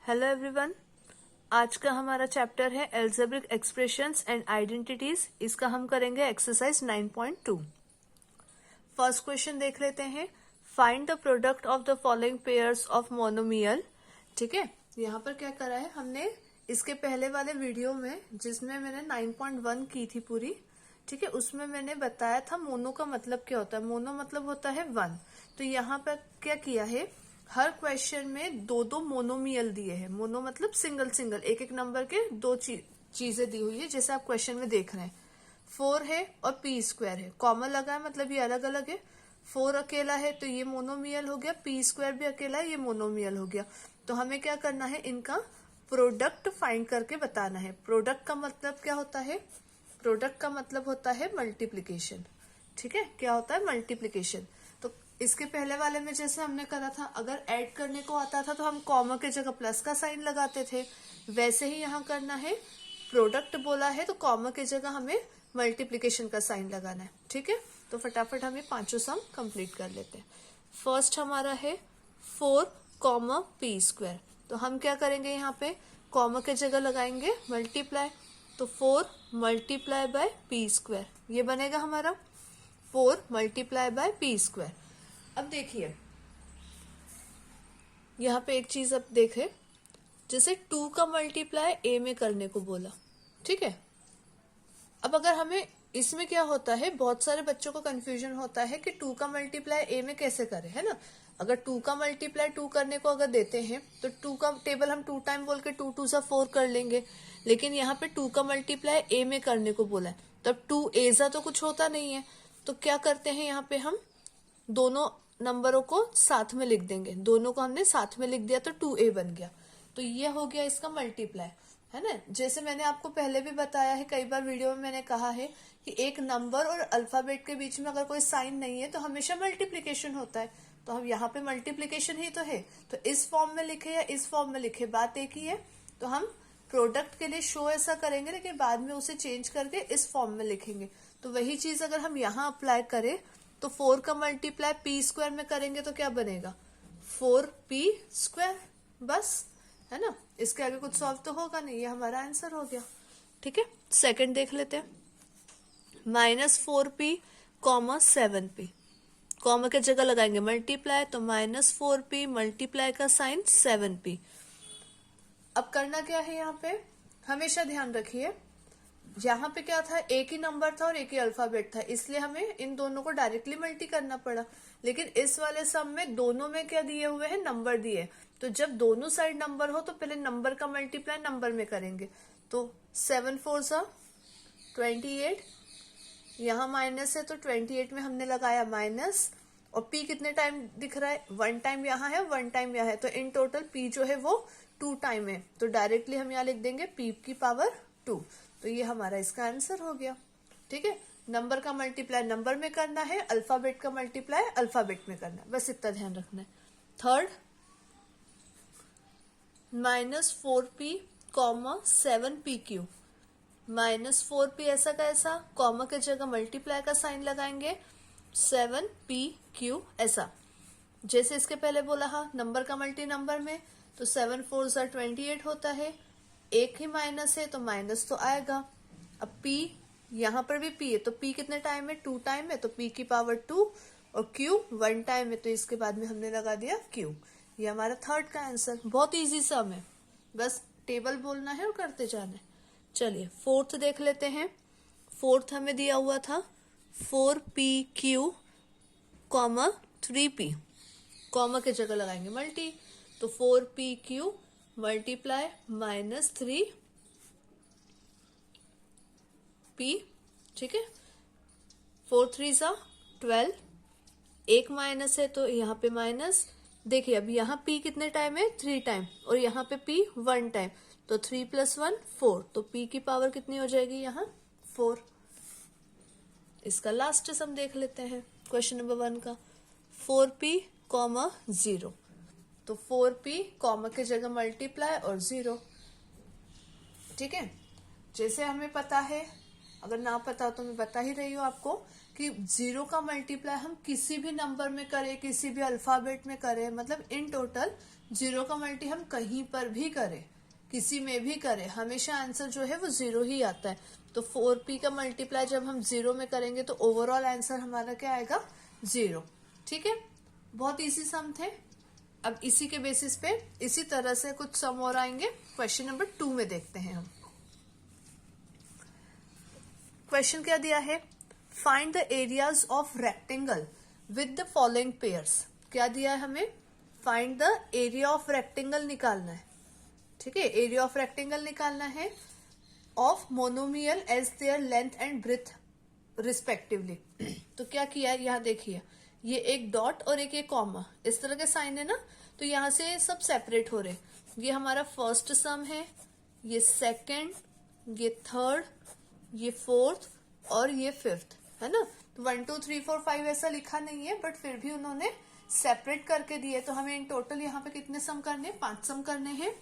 Hello everyone. आज का हमारा चैप्टर है एल्जेब्रिक एक्सप्रेशंस एंड आइडेंटिटीज। इसका हम करेंगे एक्सरसाइज 9.2। फर्स्ट क्वेश्चन देख लेते हैं। Find the product of the following pairs of monomial. ठीक है, यहाँ पर क्या करा है हमने इसके पहले वाले वीडियो में, जिसमें मैंने 9.1 की थी पूरी, ठीक है, उसमें मैंने बताया था मोनो का मतलब क्या होता है। मोनो मतलब होता है वन। तो यहाँ पर क्या किया है, हर क्वेश्चन में दो दो मोनोमियल दिए हैं। मोनो मतलब सिंगल सिंगल, एक एक नंबर के दो चीजें दी हुई है, जैसे आप क्वेश्चन में देख रहे हैं। 4 है और पी स्क्वायर है, कॉमन लगा है मतलब ये अलग अलग है। 4 अकेला है तो ये मोनोमियल हो गया, पी स्क्वायर भी अकेला है, ये मोनोमियल हो गया। तो हमें क्या करना है, इनका प्रोडक्ट फाइंड करके बताना है। प्रोडक्ट का मतलब क्या होता है, प्रोडक्ट का मतलब होता है मल्टीप्लीकेशन। ठीक है, क्या होता है, मल्टीप्लीकेशन। तो इसके पहले वाले में जैसे हमने करा था, अगर ऐड करने को आता था तो हम कॉमा के जगह प्लस का साइन लगाते थे, वैसे ही यहाँ करना है। प्रोडक्ट बोला है तो कॉमा के जगह हमें मल्टीप्लीकेशन का साइन लगाना है। ठीक है, तो फटाफट हम ये पांचों सम कंप्लीट कर लेते हैं। फर्स्ट हमारा है 4 कॉमा पी स्क्वायर। तो हम क्या करेंगे, यहाँ पे कॉमा के जगह लगाएंगे मल्टीप्लाई। तो 4 मल्टीप्लाई बाय पी स्क्वायर, ये बनेगा हमारा 4 मल्टीप्लाई बाय पी स्क्वायर। अब देखिए यहाँ पे एक चीज अब देखें, जैसे 2 का मल्टीप्लाई ए में करने को बोला। ठीक है, अब अगर हमें इसमें क्या होता है, बहुत सारे बच्चों को कंफ्यूजन होता है कि 2 का मल्टीप्लाई ए में कैसे करें, है ना। अगर 2 का मल्टीप्लाई 2 करने को अगर देते हैं तो 2 का टेबल हम 2 टाइम बोल के 2 2 सा 4 कर लेंगे। लेकिन यहाँ पे 2 का मल्टीप्लाई ए में करने को बोला है, तब 2 एजा तो कुछ होता नहीं है। तो क्या करते हैं, यहाँ पे हम दोनों नंबरों को साथ में लिख देंगे। दोनों को हमने साथ में लिख दिया तो 2a बन गया। तो ये हो गया इसका मल्टीप्लाई, है ना। जैसे मैंने आपको पहले भी बताया है, कई बार वीडियो में मैंने कहा है कि एक नंबर और अल्फाबेट के बीच में अगर कोई साइन नहीं है तो हमेशा मल्टीप्लीकेशन होता है। तो हम यहाँ पे मल्टीप्लीकेशन ही तो है, तो इस फॉर्म में लिखे या इस फॉर्म में लिखे, बात एक ही है। तो हम प्रोडक्ट के लिए शो ऐसा करेंगे, लेकिन बाद में उसे चेंज करके इस फॉर्म में लिखेंगे। तो वही चीज अगर हम यहाँ अप्लाई करें तो 4 का मल्टीप्लाई पी स्क्वायर में करेंगे तो क्या बनेगा, 4p स्क्वायर, बस, है ना। इसके आगे कुछ सॉल्व तो होगा नहीं, ये हमारा आंसर हो गया। ठीक है, सेकंड देख लेते हैं। -4p कॉमा 7p, कॉमा के जगह लगाएंगे मल्टीप्लाई, तो -4p मल्टीप्लाई का साइन 7p। अब करना क्या है, यहाँ पे हमेशा ध्यान रखिए, यहाँ पे क्या था, एक ही नंबर था और एक ही अल्फाबेट था, इसलिए हमें इन दोनों को डायरेक्टली मल्टी करना पड़ा। लेकिन इस वाले सम में दोनों में क्या दिए हुए हैं, नंबर दिए। तो जब दोनों साइड नंबर हो तो पहले नंबर का मल्टीप्लाई नंबर में करेंगे। तो 7 4 28, यहाँ माइनस है तो 28 में हमने लगाया माइनस, और p कितने टाइम दिख रहा है, 1 टाइम यहाँ है, 1 टाइम यहाँ है, तो इन टोटल p जो है वो 2 टाइम है। तो डायरेक्टली हम यहाँ लिख देंगे p की पावर 2। तो ये हमारा इसका आंसर हो गया। ठीक है, नंबर का मल्टीप्लाई नंबर में करना है, अल्फाबेट का मल्टीप्लाई अल्फाबेट में करना है, बस इतना ध्यान रखना है। Third, -4p comma 7p Q. -4p ऐसा का ऐसा, कॉमा के जगह मल्टीप्लाई का साइन लगाएंगे, 7p क्यू ऐसा। जैसे इसके पहले बोला हा, नंबर का मल्टी नंबर में, तो 7 4 28 होता है, एक ही माइनस है तो माइनस तो आएगा। अब p, यहाँ पर भी p है, तो p कितने टाइम है, 2 टाइम है, तो p की पावर 2, और q 1 टाइम है, तो इसके बाद में हमने लगा दिया q। ये हमारा थर्ड का आंसर। बहुत इजी सम है, बस टेबल बोलना है और करते जाना है। चलिए फोर्थ देख लेते हैं। फोर्थ हमें दिया हुआ था 4pq कॉमा 3p, कॉमा के जगह लगाएंगे मल्टी, तो 4pq मल्टीप्लाई -3p। ठीक है, 4 3 12, एक माइनस है तो यहाँ पे माइनस। देखिए अब यहाँ p कितने टाइम है, 3 टाइम, और यहाँ पे p 1 टाइम, तो 3 + 1 4, तो p की पावर कितनी हो जाएगी यहाँ 4। इसका लास्ट सम देख लेते हैं, क्वेश्चन नंबर 1 का। 4p कॉमा 0, तो 4p कॉमा के जगह मल्टीप्लाई और 0। ठीक है, जैसे हमें पता है, अगर ना पता हो तो मैं बता ही रही हूँ आपको कि 0 का मल्टीप्लाई हम किसी भी नंबर में करें, किसी भी अल्फाबेट में करें, मतलब इन टोटल 0 का मल्टी हम कहीं पर भी करें, किसी में भी करें, हमेशा आंसर जो है वो 0 ही आता है। तो 4p का मल्टीप्लाई जब हम 0 में करेंगे तो ओवरऑल आंसर हमारा क्या आएगा? 0। ठीक है, बहुत इजी सम थे। अब इसी के बेसिस पे इसी तरह से कुछ सम और आएंगे। क्वेश्चन नंबर 2 में देखते हैं हम। क्वेश्चन क्या दिया है? Find the areas of rectangle with the following pairs. क्या दिया है हमें? Find the area of rectangle निकालना है। ठीक है, एरिया ऑफ रेक्टेंगल निकालना है of monomial as their length and breadth respectively. तो क्या किया है, यहाँ देखिए, ये एक डॉट और एक कॉमा, इस तरह के साइन है ना, तो यहाँ से सब सेपरेट हो रहे। ये हमारा फर्स्ट सम है, ये सेकंड, ये थर्ड, ये फोर्थ और ये फिफ्थ, है ना। तो 1 2 3 4 5 ऐसा लिखा नहीं है, बट फिर भी उन्होंने सेपरेट करके दिए। तो हमें इन टोटल यहाँ पे कितने सम करने हैं? 5 सम करने हैं।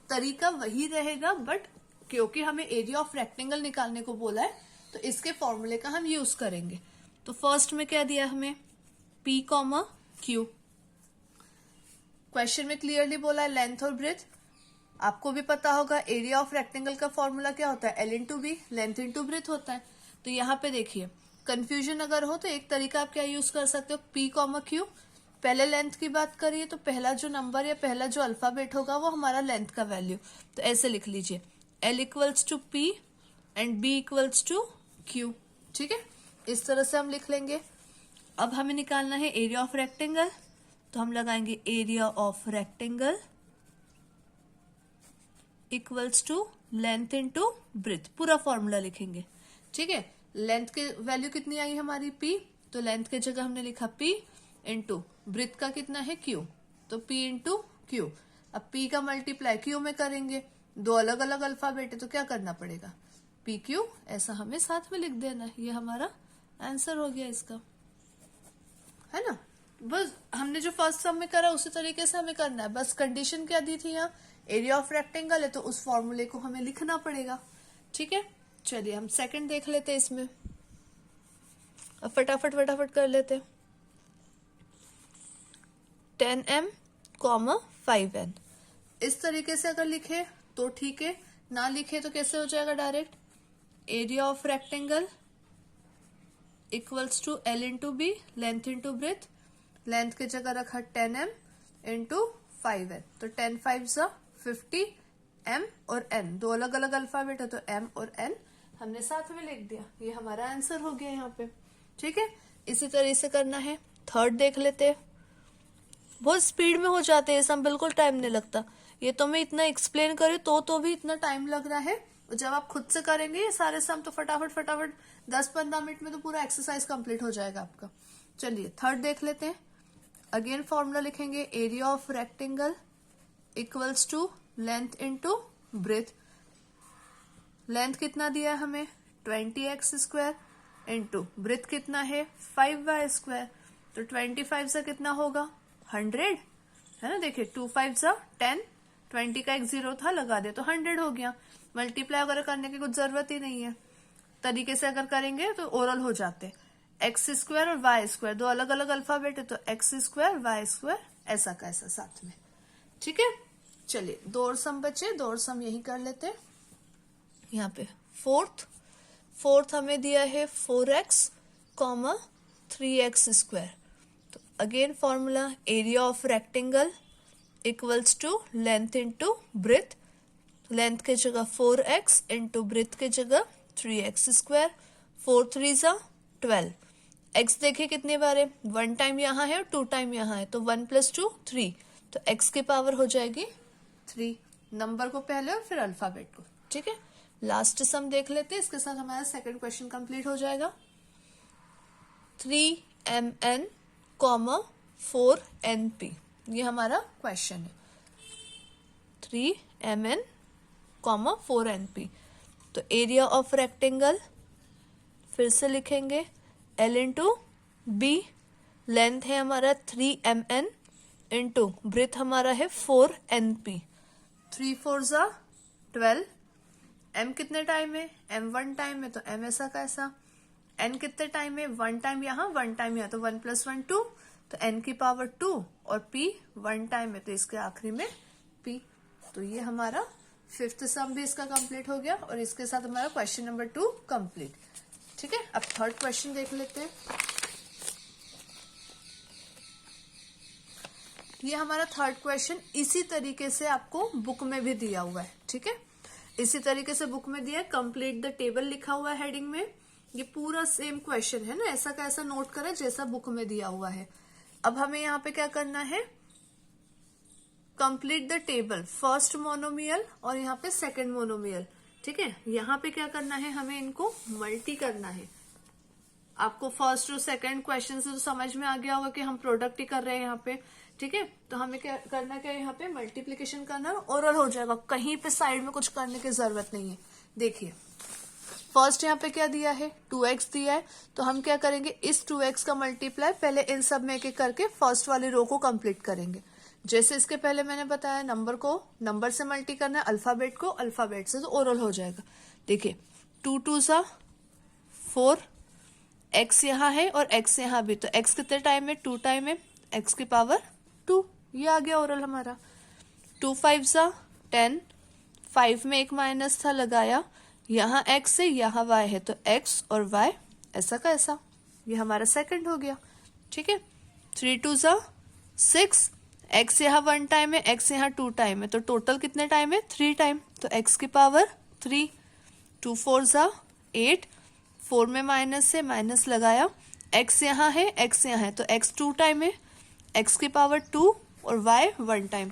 तरीका वही रहेगा, बट क्योंकि हमें एरिया ऑफ रेक्टेंगल निकालने को बोला है तो इसके फॉर्मूले का हम यूज करेंगे। तो फर्स्ट में क्या दिया हमें? P, Q। क्वेश्चन में क्लियरली बोला है लेंथ और ब्रेथ। आपको भी पता होगा एरिया ऑफ रेक्टेंगल का फॉर्मूला क्या होता है? L into B, length into breadth होता है। तो यहाँ पे देखिए, कंफ्यूजन अगर हो तो एक तरीका आप क्या यूज कर सकते हो? P, Q। पहले लेंथ की बात करिए तो पहला जो नंबर या पहला जो अल्फाबेट होगा वो हमारा लेंथ का वैल्यू। तो ऐसे लिख लीजिए, L equals to P and B equals to Q। ठीक है, इस तरह से हम लिख लेंगे। अब हमें निकालना है एरिया ऑफ रेक्टेंगल, तो हम लगाएंगे area of rectangle equals to length into breadth, पूरा फॉर्मूला लिखेंगे। ठीक है, लेंथ की वैल्यू कितनी आई हमारी? P, तो लेंथ की जगह हमने लिखा P इंटू ब्रेथ का कितना है? Q, तो P इंटू Q। अब P का मल्टीप्लाई Q में करेंगे, दो अलग अलग अल्फाबेट है तो क्या करना पड़ेगा? PQ ऐसा हमें साथ में लिख देना है। ये हमारा आंसर हो गया इसका, है ना। बस हमने जो फर्स्ट सम में करा उसी तरीके से हमें करना है। बस कंडीशन क्या दी थी यहाँ? एरिया ऑफ रेक्टेंगल है तो उस फॉर्मूले को हमें लिखना पड़ेगा। ठीक है, चलिए हम सेकंड देख लेते हैं इसमें। अब फटाफट फटाफट कर लेते हैं। 10m, 5n। इस तरीके से अगर लिखे तो ठीक है, ना लिखे तो कैसे हो जाएगा? Direct area of rectangle equals to L into B, length into breadth. Length की जगह रखा 10m इंटू 5n, तो 10 5 50, m और n दो अलग अलग अल्फाबेट है तो m और n हमने साथ में लिख दिया। ये हमारा आंसर हो गया यहाँ पे। ठीक है, इसी तरह से करना है। थर्ड देख लेते हैं। बहुत स्पीड में हो जाते हैं सम, बिल्कुल टाइम नहीं लगता। ये तो मैं इतना एक्सप्लेन करी तो भी इतना टाइम लग रहा है। जब आप खुद से करेंगे ये सारे सम तो फटाफट फटाफट 10-15 मिनट में तो पूरा एक्सरसाइज कंप्लीट हो जाएगा आपका। चलिए थर्ड देख लेते हैं। अगेन फॉर्मूला लिखेंगे, area of rectangle equals to length into breadth. Length कितना दिया है हमें? 20x स्क्वायर इंटू ब्रेथ कितना है? 5y square. तो 25 से कितना होगा? 100, है ना। देखिए 2 5 10, 20 का एक 0 था, लगा दे तो 100 हो गया। मल्टीप्लाई वगैरह करने की कुछ जरूरत ही नहीं है। तरीके से अगर करेंगे तो ओरल हो जाते। एक्स स्क्वायर और वाई स्क्वायर दो अलग अलग अल्फाबेट है तो एक्स स्क्वायर वाई स्क्वायर ऐसा का ऐसा साथ में। ठीक है, चलिए दो और सम बचे, दो और सम यही कर लेते हैं। यहाँ पे फोर्थ हमें दिया है 4x, 3x स्क्वायर। तो again formula, area of rectangle equals to length into breadth. Length के जगह 4x इंटू ब्रेथ के जगह 3x स्क्वायर। 4 3 12। x देखिए कितने बार है? 1 टाइम यहाँ है और 2 टाइम यहाँ है, तो 1 + 2 3, तो x की पावर हो जाएगी 3। नंबर को पहले और फिर अल्फाबेट को। ठीक है, लास्ट सम देख लेते हैं, इसके साथ हमारा सेकंड क्वेश्चन कंप्लीट हो जाएगा। 3mn, 4np, ये हमारा क्वेश्चन है। 3mn, 4np। तो एरिया ऑफ रेक्टेंगल फिर से लिखेंगे L इंटू बी। लेंथ है हमारा 3mn इंटू ब्रेथ हमारा है 4np। 3 4 12। m कितने टाइम है? m 1 टाइम है तो m ऐसा का ऐसा। n कितने टाइम है, 1 टाइम यहाँ 1 टाइम यहाँ, तो 1 + 1 2, तो n की पावर 2 और p 1 टाइम है, तो इसके आखिरी में p। तो ये हमारा फिफ्थ सम भी इसका कंप्लीट हो गया और इसके साथ हमारा क्वेश्चन नंबर 2 कंप्लीट। ठीक है, अब थर्ड क्वेश्चन देख लेते हैं। ये हमारा थर्ड क्वेश्चन इसी तरीके से आपको बुक में भी दिया हुआ है। ठीक है, इसी तरीके से बुक में दिया है, कंप्लीट द टेबल लिखा हुआ है हेडिंग में। ये पूरा सेम क्वेश्चन है ना, ऐसा का ऐसा नोट करें जैसा बुक में दिया हुआ है। अब हमें यहाँ पे क्या करना है, complete the table, first monomial और यहाँ पे सेकंड मोनोमियल। ठीक है, यहाँ पे क्या करना है, हमें इनको मल्टी करना है। आपको फर्स्ट और सेकंड क्वेश्चन से तो समझ में आ गया होगा कि हम प्रोडक्ट ही कर रहे हैं यहाँ पे। ठीक है, तो हमें क्या करना, क्या यहाँ पे मल्टीप्लीकेशन करना, ओरल हो जाएगा, कहीं पे साइड में कुछ करने की जरूरत नहीं है। देखिए फर्स्ट यहाँ पे क्या दिया है, 2x दिया है, तो हम क्या करेंगे, इस 2x का मल्टीप्लाई पहले इन सब में एक एक करके फर्स्ट वाली रो को कंप्लीट करेंगे। जैसे इसके पहले मैंने बताया, नंबर को नंबर से मल्टी करना है, अल्फाबेट को अल्फाबेट से, तो ओरल हो जाएगा। देखिए 2 2 सा 4, x यहाँ है और x यहाँ भी, तो x कितने टाइम है, 2 टाइम है, x की पावर 2, ये आ गया ओरल हमारा। 2 5 सा 10, 5 में एक माइनस था लगाया, यहाँ x है यहाँ y है, तो x और y ऐसा का ऐसा, ये हमारा सेकंड हो गया। ठीक है, 3 2 सा 6, x यहाँ 1 टाइम है, x यहाँ 2 टाइम है, तो टोटल कितने टाइम है, 3 टाइम, तो x की पावर 3। 2 4 सा 8, 4 में माइनस है, माइनस लगाया, x यहाँ है x यहाँ है, तो x 2 टाइम है, x की पावर 2 और y 1 टाइम।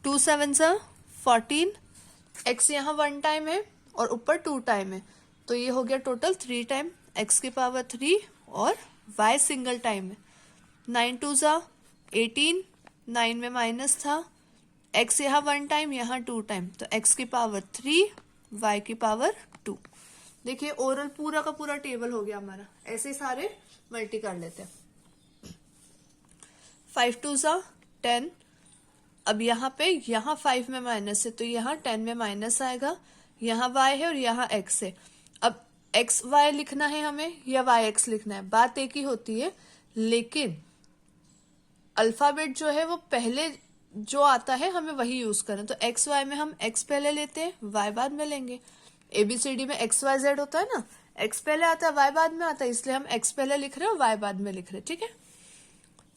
2 7 सा 14, x यहाँ 1 टाइम है और ऊपर 2 टाइम है, तो ये हो गया टोटल 3 टाइम, x की पावर 3 और y सिंगल टाइम है। 9 2 सा 18, 9 में माइनस था, x यहाँ 1 टाइम यहाँ 2 टाइम, तो x की पावर 3, y की पावर 2। देखिए ओरल पूरा का पूरा टेबल हो गया हमारा, ऐसे सारे मल्टी कर लेते हैं। 5 2 सा 10, अब यहाँ पे यहाँ 5 में माइनस है, तो यहाँ 10 में माइनस आएगा, यहाँ y है और यहाँ x है। अब x y लिखना है हमें या y x लिखना है, बात एक ही होती है, लेकिन अल्फाबेट जो है वो पहले जो आता है हमें वही यूज करना। तो एक्स वाई में हम x पहले लेते हैं, y बाद में लेंगे। ABCD में XYZ होता है ना, x पहले आता है y बाद में आता है, इसलिए हम x पहले लिख रहे हैं और y बाद में लिख रहे हैं। ठीक है,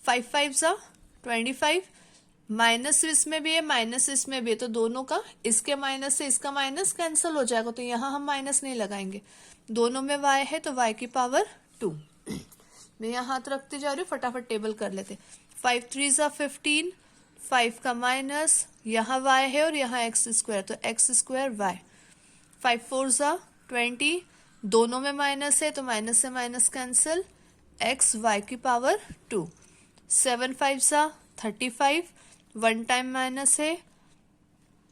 5 5 सा 25, माइनस इसमें भी है माइनस इसमें भी है, तो दोनों का, इसके माइनस से इसका माइनस कैंसिल हो जाएगा, तो यहाँ हम माइनस नहीं लगाएंगे। दोनों में y है तो y की पावर 2। मैं यहाँ हाथ रखते जा रही हूँ, फटाफट टेबल कर लेते। 5 3 सा 15, 5 का माइनस, यहाँ y है और यहाँ x स्क्वायर, तो x स्क्वायर y। 5 4 सा 20, दोनों में माइनस है तो माइनस से माइनस कैंसिल, x y की पावर 2। 7 5 सा 35, 1 टाइम माइनस है,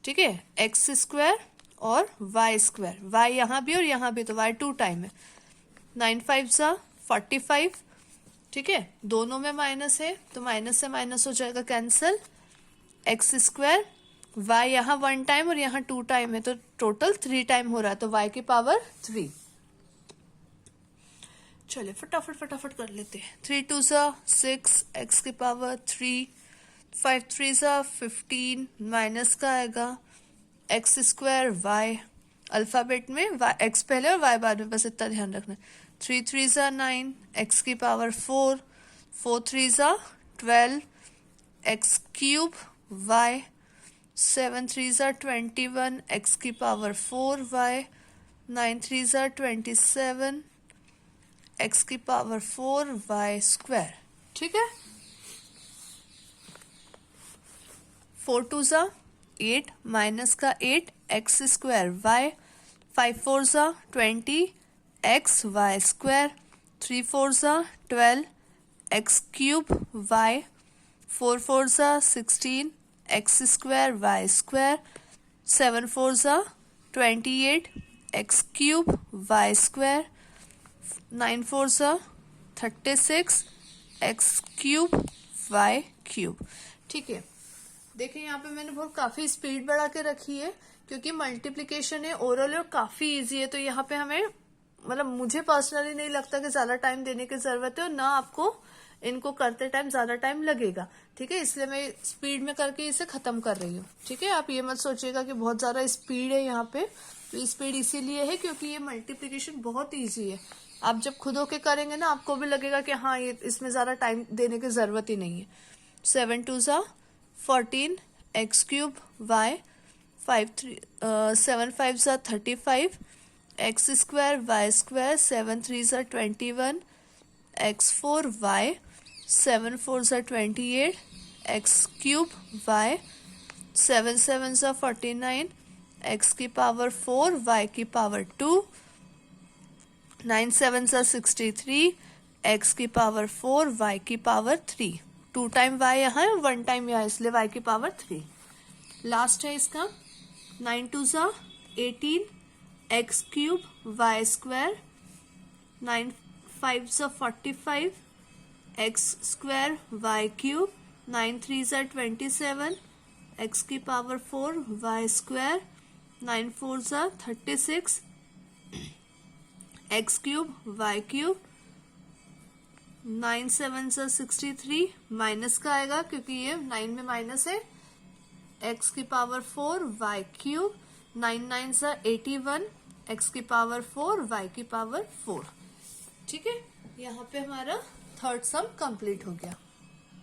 ठीक है, x स्क्वायर और y स्क्वायर, y यहाँ भी और यहाँ भी, तो y 2 टाइम है। 9 5 सा 45, ठीक है, दोनों में माइनस है तो माइनस से माइनस हो जाएगा कैंसिल, एक्स स्क्वायर, y यहाँ 1 टाइम और यहाँ 2 टाइम है, तो टोटल 3 टाइम हो रहा है, तो y की पावर 3। चलिए फटाफट फटाफट कर लेते हैं। 3 2 सा 6, x की पावर 3, 5 3 सा 15, माइनस का आएगा, एक्स स्क्वायर y, अल्फाबेट में x पहले और y बाद में, बस इतना ध्यान रखना। 3 3 सा 9, x की पावर 4, 4 3 सा 12, x क्यूब y, 7 3 सा 21, x की पावर 4 y, 9 3 सा 27, x की पावर 4 y स्क्वायर। ठीक है, 4 2 सा 8, माइनस का 8, एक्स स्क्वायर y, 5 4 सा 20, एक्स वाई स्क्वायर, 3 4 सा 12, एक्स क्यूब y, 4 4 सा 16, एक्स स्क्वायर वाई स्क्वायर, 7 4 सा 28, एक्स क्यूब वाई स्क्वायर, 9 4 सा 36, एक्स क्यूब वाई क्यूब। ठीक है, देखिए यहाँ पे मैंने बहुत काफी स्पीड बढ़ा के रखी है क्योंकि मल्टीप्लिकेशन है, ओरल और काफी इजी है, तो यहाँ पे हमें मतलब मुझे पर्सनली नहीं लगता कि ज्यादा टाइम देने की जरूरत है, और ना आपको इनको करते टाइम ज्यादा टाइम लगेगा। ठीक है, इसलिए मैं स्पीड में करके इसे खत्म कर रही हूँ। ठीक है, आप ये मत सोचिएगा कि बहुत ज्यादा स्पीड है यहाँ पे, तो स्पीड इसीलिए है क्योंकि ये मल्टीप्लीकेशन बहुत ईजी है। आप जब खुद होके करेंगे ना, आपको भी लगेगा कि हाँ ये इसमें ज्यादा टाइम देने की जरूरत ही नहीं है। 7 2 ज़ा 14 एक्स क्यूब वाई 7 5 ज़ा 35 एक्स स्क्वायर वाई स्क्वायर 7 3 ज़ा 21 एक्स 4 वाई 7 4 ज़ा 28 एक्स क्यूब वाई 7 7 ज़ा 49 एक्स की पावर 4 वाई की पावर 2 9 7 ज़ा 63 एक्स की पावर 4 वाई की पावर 3। 2 टाइम वाई यहाँ है, 1 टाइम यहाँ, इसलिए वाई की पावर 3। लास्ट है इसका 9 2 ज़ा 18 एक्स क्यूब वाई स्क्वायर 9 5 ज़ा 45 एक्स स्क्वायर वाई क्यूब 9 3 ज़ा 27 एक्स की पावर 4 वाई स्क्वायर 9 4 ज़ा 36 एक्स क्यूब वाई क्यूब 9 7 ज़ा 63 माइनस का आएगा क्योंकि ये 9 में माइनस है, एक्स की पावर 4 वाई क्यूब 9 9 ज़ा 81 एक्स की पावर 4 वाई की पावर 4। ठीक है, यहाँ पे हमारा थर्ड सम कंप्लीट हो गया।